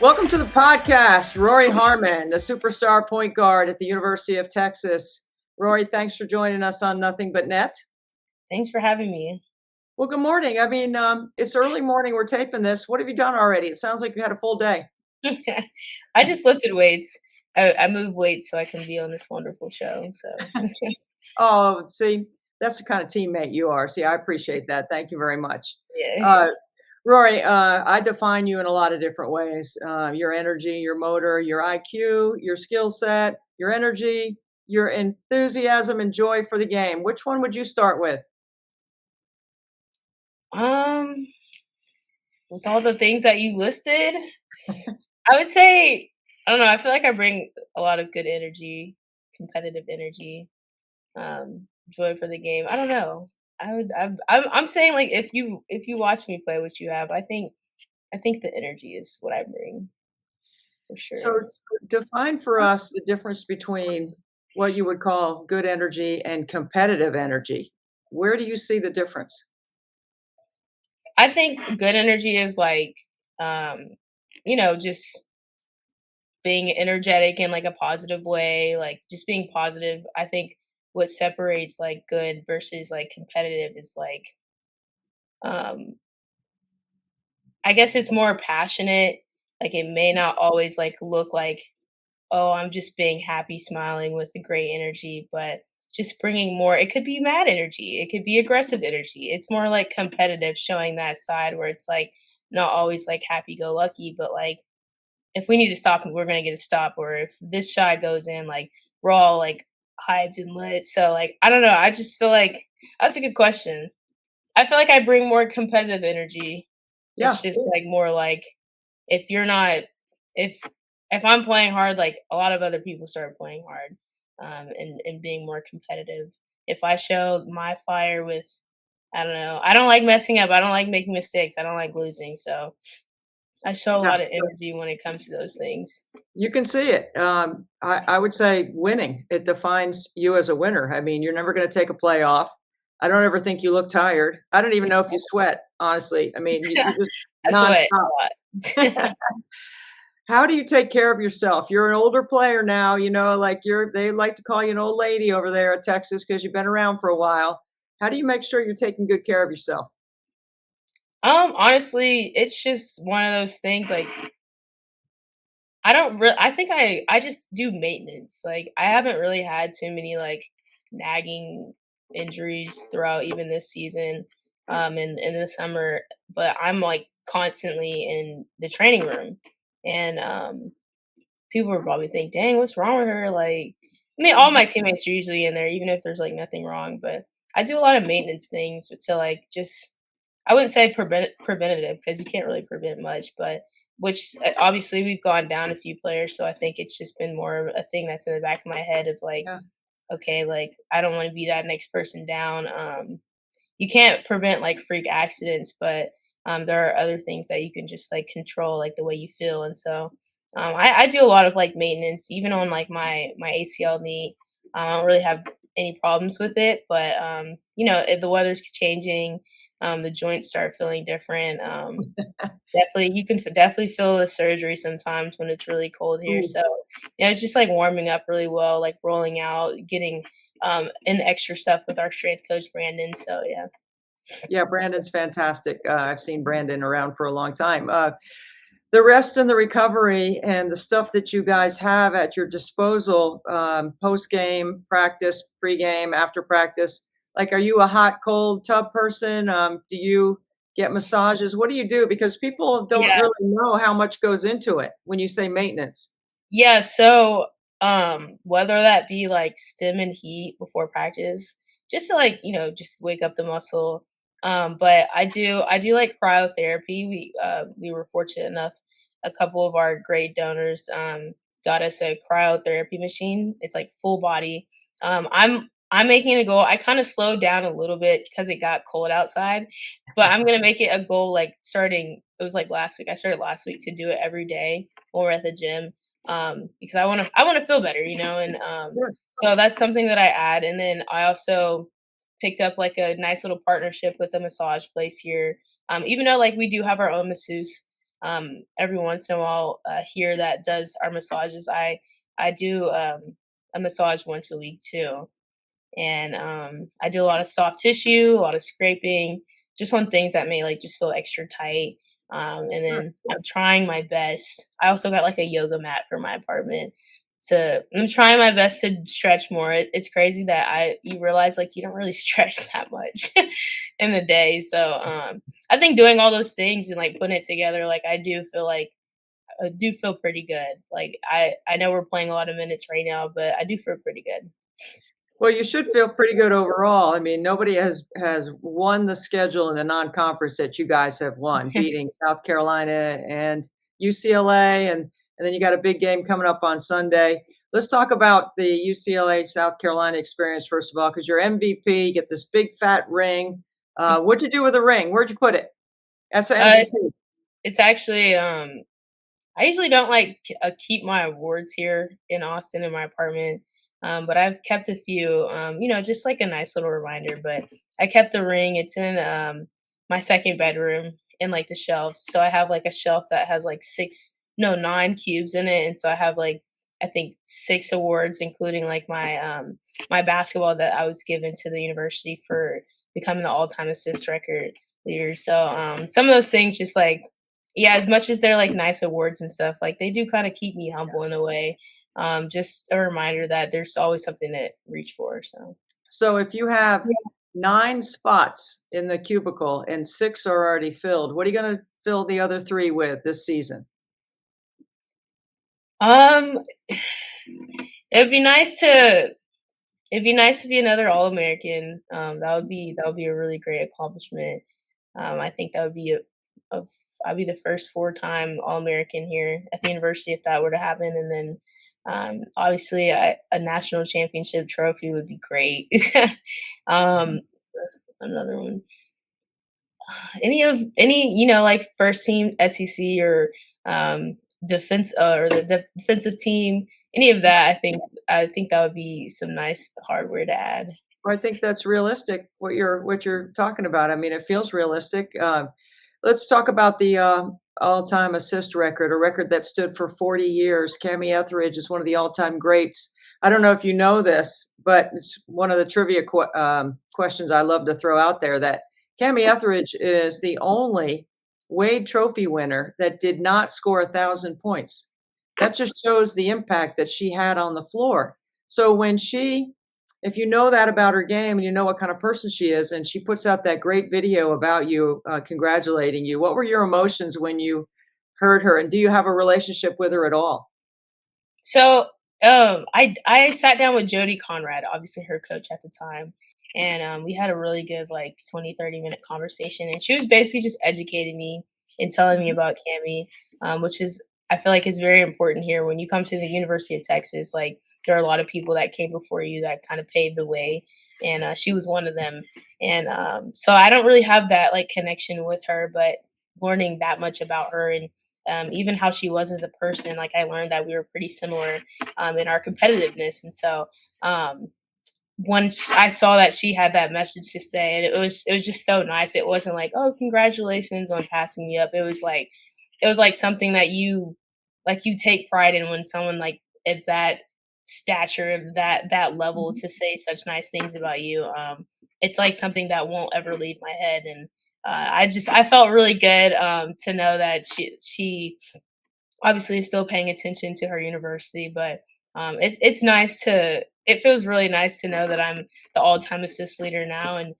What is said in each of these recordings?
Welcome to the podcast, Rori Harmon, the superstar point guard at the University of Texas. Rori, thanks for joining us on Nothing But Net. Thanks for having me. Well, good morning. It's early morning. We're taping this. What have you done already? It sounds like you had a full day. I just lifted weights. I move weights so I can be on this wonderful show. So Oh, see, that's the kind of teammate you are. See, I appreciate that. Thank you very much. yeah. Rori, I define you in a lot of different ways. Your energy, your motor, your IQ, your skill set, your energy, your enthusiasm and joy for the game. Which one would you start with? Um, with all the things that you listed, I would say I don't know. I feel like I bring a lot of good energy, competitive energy, joy for the game. I don't know. I'm saying like if you watch me play, which you have, I think the energy is what I bring for So sure. define for us the difference between what you would call good energy and competitive energy. Where do you see the difference? I think good energy is like, um, just being energetic in like a positive way, like just being positive. I think what separates like good versus like competitive is like, um, I guess it's more passionate. Like it may not always like look like, oh, I'm just being happy, smiling with a great energy, but just bringing more. It could be mad energy. It could be aggressive energy. It's more like competitive, showing that side where it's like not always like happy go lucky, but like if we need to stop, we're gonna get a stop. Or if this shot goes in, like we're all like hyped and lit. So like I don't know. I just feel like that's a good question. I feel like I bring more competitive energy. Yeah. It's just like more like if you're not if if I'm playing hard, like a lot of other people start playing hard, and being more competitive. If I show my fire with I don't know, I don't like messing up. I don't like making mistakes. I don't like losing. So I show a Yeah. lot of energy when it comes to those things. You can see it. I would say winning. It defines you as a winner. I mean, you're never going to take a play off. I don't ever think you look tired. I don't even know if you sweat, honestly. I mean, you just That's what nonstop. a lot. How do you take care of yourself? You're an older player now, like they like to call you an old lady over there at Texas because you've been around for a while. How do you make sure you're taking good care of yourself? Honestly, it's just one of those things. Like I don't really. I think I just do maintenance. Like I haven't really had too many like nagging injuries throughout even this season, and in the summer. But I'm like constantly in the training room, and people would probably think, "Dang, what's wrong with her?" Like, I mean, all my teammates are usually in there, even if there's like nothing wrong. But I do a lot of maintenance things to like just I wouldn't say preventative because you can't really prevent much, but which obviously we've gone down a few players, so I think it's just been more of a thing that's in the back of my head of like, Yeah. okay, like I don't want to be that next person down. You can't prevent like freak accidents, but there are other things that you can just like control, like the way you feel. And so I do a lot of like maintenance, even on like my ACL knee. I don't really have any problems with it, but the weather's changing. The joints start feeling different. Definitely, you can definitely feel the surgery sometimes when it's really cold here. Ooh. So it's just like warming up really well, like rolling out, getting in extra stuff with our strength coach Brandon. So yeah. Yeah, Brandon's fantastic. I've seen Brandon around for a long time. The rest and the recovery and the stuff that you guys have at your disposal, post game, practice, pre-game, after practice. Like, are you a hot, cold tub person? Do you get massages? What do you do? Because people don't Yeah. really know how much goes into it when you say maintenance. Yeah, so whether that be like stim and heat before practice, just to like, just wake up the muscle. But I do like cryotherapy. We were fortunate enough a couple of our great donors got us a cryotherapy machine. It's like full body. I'm making it a goal. I kind of slowed down a little bit because it got cold outside, but I'm gonna make it a goal like starting it was like last week. I started last week to do it every day when we're at the gym because I want to feel better, and Sure. so that's something that I add. And then I also picked up like a nice little partnership with a massage place here. Even though like we do have our own masseuse, every once in a while here that does our massages. I do a massage once a week too, and I do a lot of soft tissue, a lot of scraping, just on things that may like just feel extra tight. And Sure. then I'm trying my best. I also got like a yoga mat for my apartment. I'm trying my best to stretch more. It's crazy that you realize like you don't really stretch that much in the day. So I think doing all those things and like putting it together, like I do feel pretty good. Like I know we're playing a lot of minutes right now, but I do feel pretty good. Well, you should feel pretty good overall. I mean, nobody has won the schedule in the non-conference that you guys have won, beating South Carolina and UCLA, and then you got a big game coming up on Sunday. Let's talk about the UCLA South Carolina experience first of all, because you're MVP. You get this big fat ring. What'd you do with the ring? Where'd you put it? That's an Uh, MVP. it's actually I usually don't like keep my awards here in Austin in my apartment, but I've kept a few. Just like a nice little reminder. But I kept the ring. It's in my second bedroom in like the shelves. So I have like a shelf that has like nine cubes in it, and so I have like I think 6 awards, including like my basketball that I was given to the university for becoming the all-time assist record leader. So some of those things just like yeah, as much as they're like nice awards and stuff, like they do kind of keep me humble in a way. Just a reminder that there's always something to reach for. So So if you have 9 spots in the cubicle and 6 are already filled, what are you gonna fill the other 3 with this season? um it'd be nice to be another All American. That would be a really great accomplishment. I think that would be a I'd be the first 4-time All American here at the university if that were to happen, and then obviously a national championship trophy would be great. um, Another one, any like first team SEC or defense or the defensive team, any of that. I think that would be some nice hardware to add. Well, I think that's realistic, what you're talking about. I mean, it feels realistic. Let's talk about the, all-time assist record, a record that stood for 40 years. Cammie Etheridge is one of the all-time greats. I don't know if you know this, but it's one of the trivia questions I love to throw out there that Cammie Etheridge is the only Wade Trophy winner that did not score 1,000 points. That just shows the impact that she had on the floor. So if you know that about her game and you know what kind of person she is, and she puts out that great video about you, congratulating you, what were your emotions when you heard her? And do you have a relationship with her at all? So, I sat down with Jody Conrad, obviously her coach at the time, and we had a really good like 20-30 minute conversation, and she was basically just educating me and telling me about Cami, which is I feel like is very important here when you come to the University of Texas. Like there are a lot of people that came before you that kind of paved the way, and she was one of them. And so I don't really have that like connection with her, but learning that much about her and even how she was as a person, like I learned that we were pretty similar in our competitiveness. And so once I saw that she had that message to say, and it was just so nice. It wasn't like, oh, congratulations on passing me up. It was like something that you take pride in when someone like at that stature of that level to say such nice things about you. It's like something that won't ever leave my head. And I felt really good to know that she obviously is still paying attention to her university, but it feels really nice to know that I'm the all-time assist leader now. And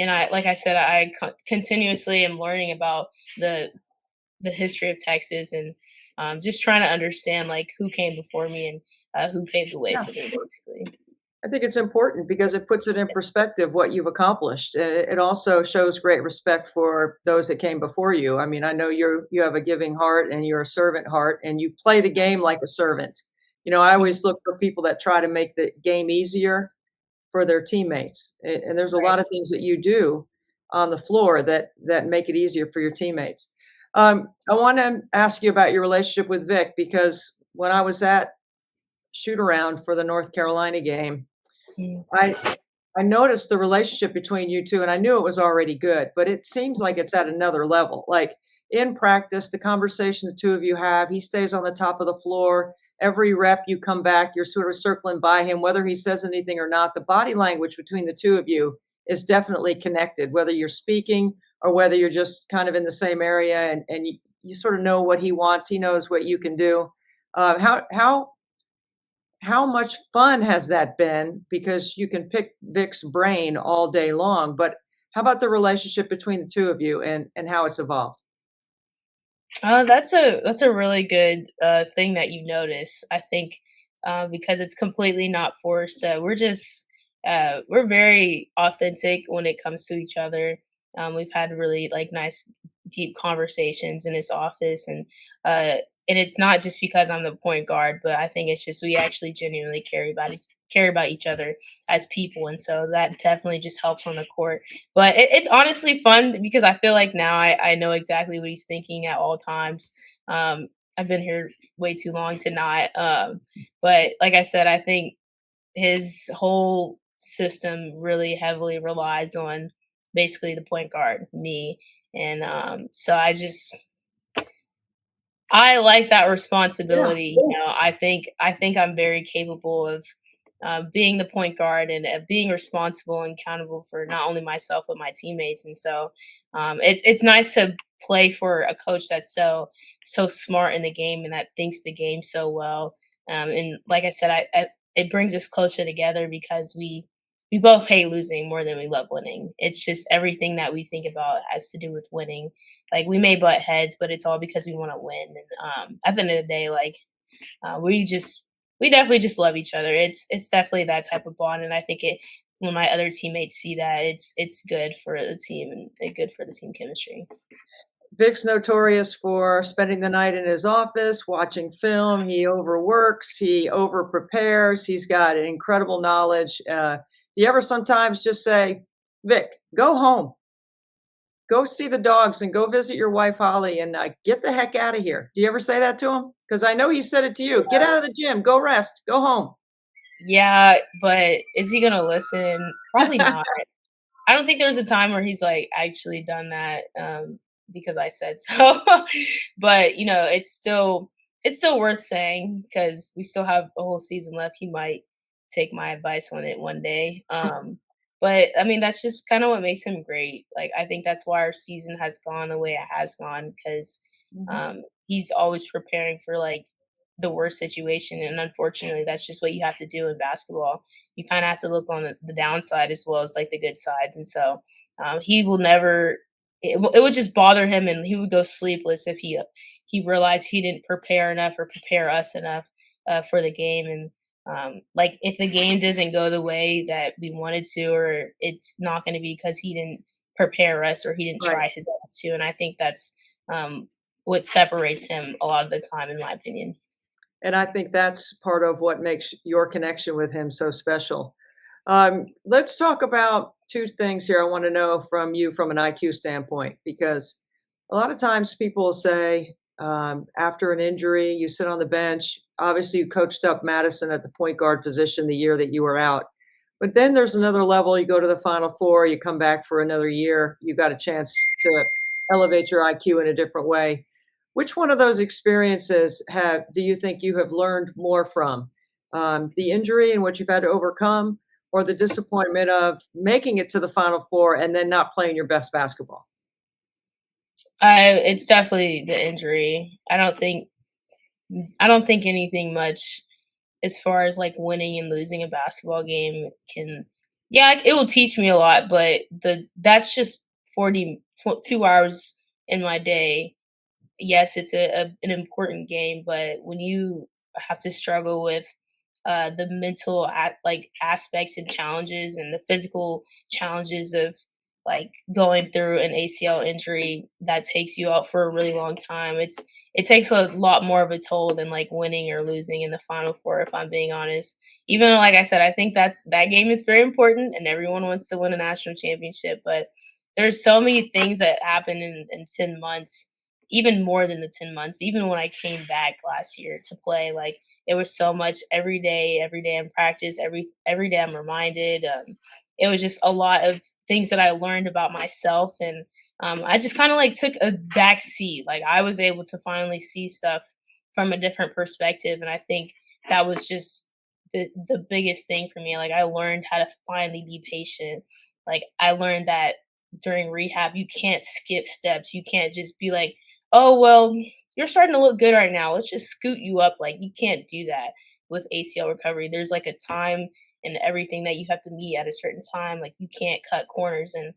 I like I said continuously am learning about the history of Texas and just trying to understand like who came before me and who paved the way Yeah. for me basically. I think it's important because it puts it in perspective what you've accomplished. It also shows great respect for those that came before you. I mean, I know you have a giving heart and you're a servant heart and you play the game like a servant. You know, I always look for people that try to make the game easier for their teammates. And there's a Right. lot of things that you do on the floor that make it easier for your teammates. I want to ask you about your relationship with Vic because when I was at shoot around for the North Carolina game, Mm. I I noticed the relationship between you 2, and I knew it was already good, but it seems like it's at another level. Like, in practice, the conversation the two of you have, he stays on the top of the floor. Every rep you come back, you're sort of circling by him, whether he says anything or not. The body language between the two of you is definitely connected, whether you're speaking or whether you're just kind of in the same area, and you sort of know what he wants. He knows what you can do. How much fun has that been? Because you can pick Vic's brain all day long, but how about the relationship between the two of you and how it's evolved? That's a really good thing that you notice. I think because it's completely not forced. We're very authentic when it comes to each other. We've had really like nice deep conversations in his office, uh, and it's not just because I'm the point guard, but I think it's just we actually genuinely care about each other as people, and so that definitely just helps on the court. But it's honestly fun because I feel like now I know exactly what he's thinking at all times. I've been here way too long to not. But like I said, I think his whole system really heavily relies on basically the point guard, me. And so I like that Yeah. responsibility. I think I'm very capable of being the point guard and being responsible and accountable for not only myself but my teammates. And so it's nice to play for a coach that's so smart in the game and that thinks the game so well. And like I said, it brings us closer together because we both hate losing more than we love winning. It's just everything that we think about has to do with winning. Like we may butt heads, but it's all because we want to win. And at the end of the day, like we definitely just love each other. It's definitely that type of bond, and I think it when my other teammates see that, it's good for the team and good for the team chemistry. Vic's notorious for spending the night in his office, watching film. He overworks, he over prepares. He's got an incredible knowledge. Do you ever sometimes just say, Vic, go home, go see the dogs and go visit your wife, Holly, and get the heck out of here? Do you ever say that to him? Because I know he said it to you. Get out of the gym, go rest, go home. Yeah, but is he gonna listen? Probably not. I don't think there was a time where he's like actually done that because I said so. But it's still worth saying because we still have a whole season left. He might take my advice on it one day. But I mean, that's just kind of what makes him great. Like I think that's why our season has gone the way it has gone because Mhm. he's always preparing for like the worst situation, and unfortunately, that's just what you have to do in basketball. You kind of have to look on the downside as well as like the good sides, and so he will never. It would just bother him, and he would go sleepless if he realized he didn't prepare enough or prepare us enough for the game. And like if the game doesn't go the way that we wanted to, or it's not going to be because he didn't prepare us or he didn't Right. try his best to. And I think that's what separates him a lot of the time, in my opinion. And I think that's part of what makes your connection with him so special. Let's talk about two things here. I want to know from you from an IQ standpoint, because a lot of times people will say after an injury, you sit on the bench. Obviously, you coached up Madison at the point guard position the year that you were out. But then there's another level. You go to the Final Four, you come back for another year, you got a chance to elevate your IQ in a different way. Which one of those experiences have do you think you have learned more from? The injury and what you've had to overcome, or the disappointment of making it to the Final Four and then not playing your best basketball? It's definitely the injury. I don't think anything much as far as like winning and losing a basketball game can. Yeah, it will teach me a lot, but the that's just 2 hours in my day. Yes, it's an important game, but when you have to struggle with the like aspects and challenges and the physical challenges of like going through an ACL injury that takes you out for a really long time, it takes a lot more of a toll than like winning or losing in the final four, if I'm being honest. Even though, like I said, I think that game is very important and everyone wants to win a national championship, but there's so many things that happen in 10 months, even more than the 10 months. Even when I came back last year to play, like it was so much every day in practice, every day I'm reminded. It was just a lot of things that I learned about myself, and I just kind of like took a back seat. Like I was able to finally see stuff from a different perspective, and I think that was just the biggest thing for me. Like I learned how to finally be patient. Like I learned that during rehab, you can't skip steps. You can't just be like, "Oh well, you're starting to look good right now. Let's just scoot you up." Like you can't do that with ACL recovery. There's like a time and everything that you have to meet at a certain time. Like you can't cut corners, and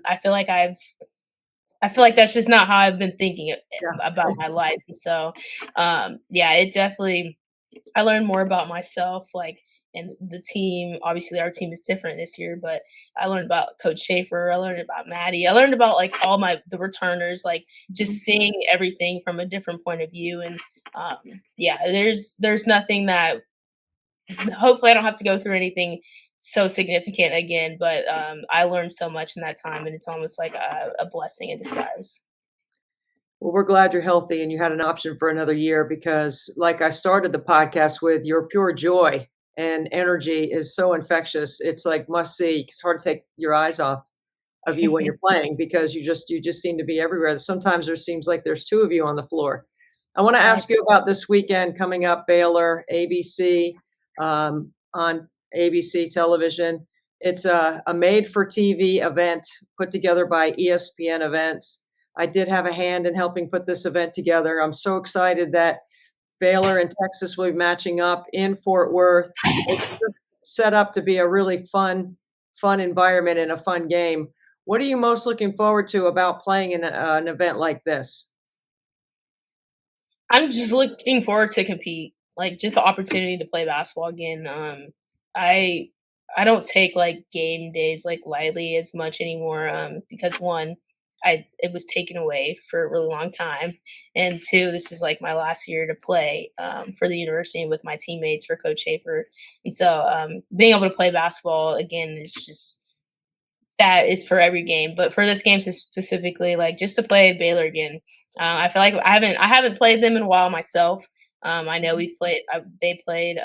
I feel like that's just not how I've been thinking about my life. And so, yeah, it definitely, I learned more about myself, like, and the team. Obviously, our team is different this year, but I learned about Coach Schaefer. I learned about Maddie. I learned about like all the returners, like just seeing everything from a different point of view. And yeah, there's nothing that, hopefully I don't have to go through anything so significant again, but I learned so much in that time, and it's almost like a blessing in disguise. Well, we're glad you're healthy and you had an option for another year because, like I started the podcast with, your pure joy and energy is so infectious. It's like must see. It's hard to take your eyes off of you when you're playing because you just seem to be everywhere. Sometimes there seems like there's two of you on the floor. I want to Right. ask you about this weekend coming up, Baylor, ABC, on ABC television. It's a made for TV event put together by ESPN Events. I did have a hand in helping put this event together. I'm so excited that Baylor and Texas will be matching up in Fort Worth. It's just set up to be a really fun environment and a fun game. What are you most looking forward to about playing in an event like this? I'm just looking forward to compete, like just the opportunity to play basketball again. I I don't take like game days like lightly as much anymore, because one, I it was taken away for a really long time, and two, this is like my last year to play for the university and with my teammates for Coach Schaefer, and so being able to play basketball again is just, that is for every game, but for this game specifically, like just to play Baylor again, I feel like I haven't played them in a while myself. I know they played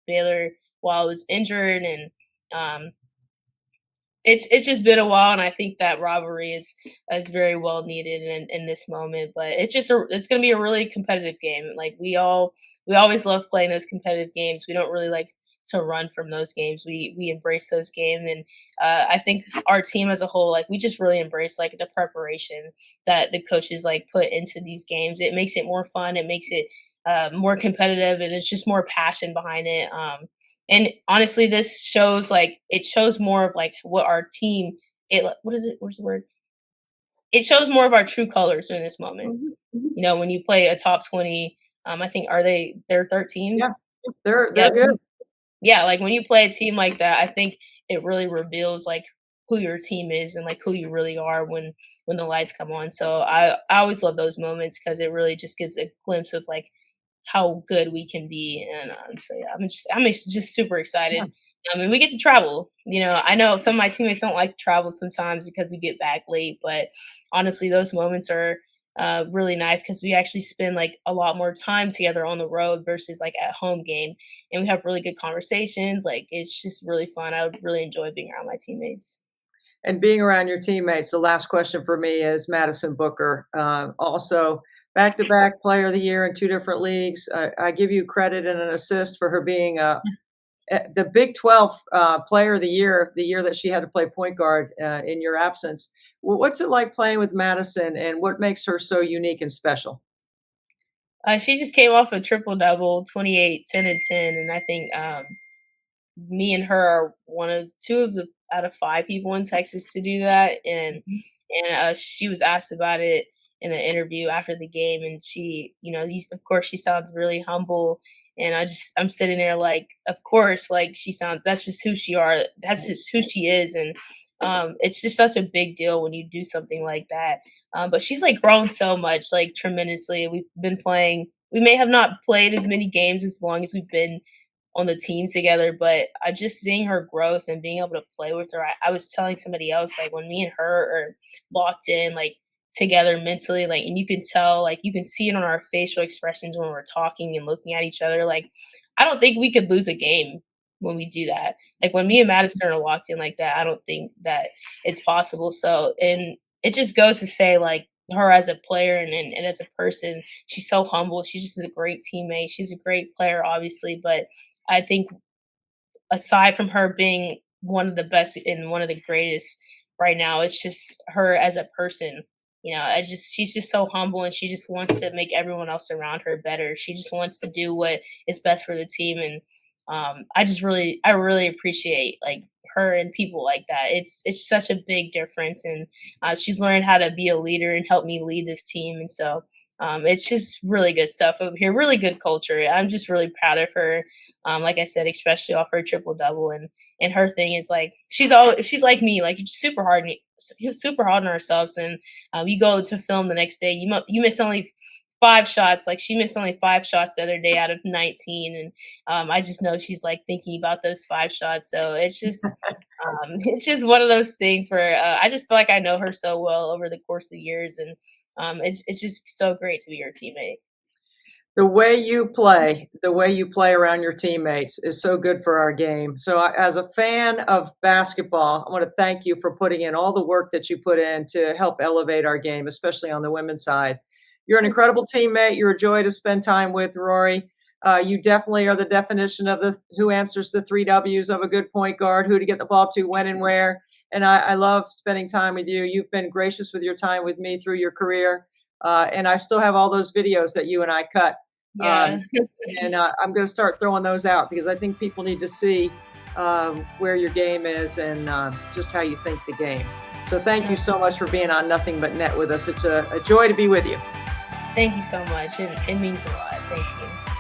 Baylor while I was injured, and um, it's just been a while, and I think that rivalry is very well needed in this moment. But it's gonna be a really competitive game. Like we always love playing those competitive games. We don't really like to run from those games. We embrace those games, and I think our team as a whole, like we just really embrace like the preparation that the coaches like put into these games. It makes it more fun. It makes it more competitive, and it's just more passion behind it. And honestly, this shows like it shows more of like what our team, what is it? What's the word? It shows more of our true colors in this moment. Mhm, mhm. You know, when you play a top 20, I think they're 13? Yeah, they're Yeah, they're good. yeah, like when you play a team like that, I think it really reveals like who your team is and like who you really are when the lights come on. So I always love those moments because it really just gives a glimpse of like how good we can be. And so yeah, I'm just super excited. Yeah. I mean, we get to travel. You know, I know some of my teammates don't like to travel sometimes because we get back late, but honestly, those moments are really nice because we actually spend like a lot more time together on the road versus like at home game, and we have really good conversations. Like it's just really fun. I would really enjoy being around my teammates. And being around your teammates, the last question for me is Madison Booker, also back-to-back player of the year in two different leagues. I give you credit and an assist for her being the Big 12 player of the year that she had to play point guard in your absence. What's it like playing with Madison and what makes her so unique and special? She just came off a triple double, 28, 10, and 10, and I think me and her are one of two of the out of five people in Texas to do that. And she was asked about it in an interview after the game, and she, of course, she sounds really humble. And I'm sitting there like, of course, like she sounds. That's just who she are. That's just who she is, and it's just such a big deal when you do something like that. But she's like grown so much, like tremendously. We've been playing. We may have not played as many games as long as we've been on the team together, but I just seeing her growth and being able to play with her. I was telling somebody else, like when me and her are locked in, like together mentally, like, and you can tell, like, you can see it on our facial expressions when we're talking and looking at each other. Like, I don't think we could lose a game when we do that. Like when me and Madison are locked in like that, I don't think that it's possible. So, and it just goes to say, like, her as a player and as a person, she's so humble. She's just a great teammate. She's a great player, obviously, but I think aside from her being one of the best and one of the greatest right now, it's just her as a person. She's just so humble and she just wants to make everyone else around her better. She just wants to do what is best for the team. And I really appreciate like her and people like that. It's such a big difference, and she's learned how to be a leader and help me lead this team. And so it's just really good stuff over here. Really good culture. I'm just really proud of her. Like I said, especially off her triple double, and her thing is like she's like me, like super hard on ourselves. And you go to film the next day, you miss only 5 shots. Like she missed only 5 shots the other day out of 19, and I just know she's like thinking about those 5 shots. So it's just one of those things where I just feel like I know her so well over the course of the years, and it's just so great to be her teammate. The way you play around your teammates is so good for our game. So as a fan of basketball, I want to thank you for putting in all the work that you put in to help elevate our game, especially on the women's side. You're an incredible teammate. You're a joy to spend time with, Rory. You definitely are the definition of who answers the 3 Ws of a good point guard, who to get the ball to, when and where. And I love spending time with you. You've been gracious with your time with me through your career. And I still have all those videos that you and I cut. Yeah. And I'm going to start throwing those out because I think people need to see where your game is and just how you think the game. So thank you so much for being on Nothing But Net with us. It's a joy to be with you. Thank you so much. It means a lot. Thank you.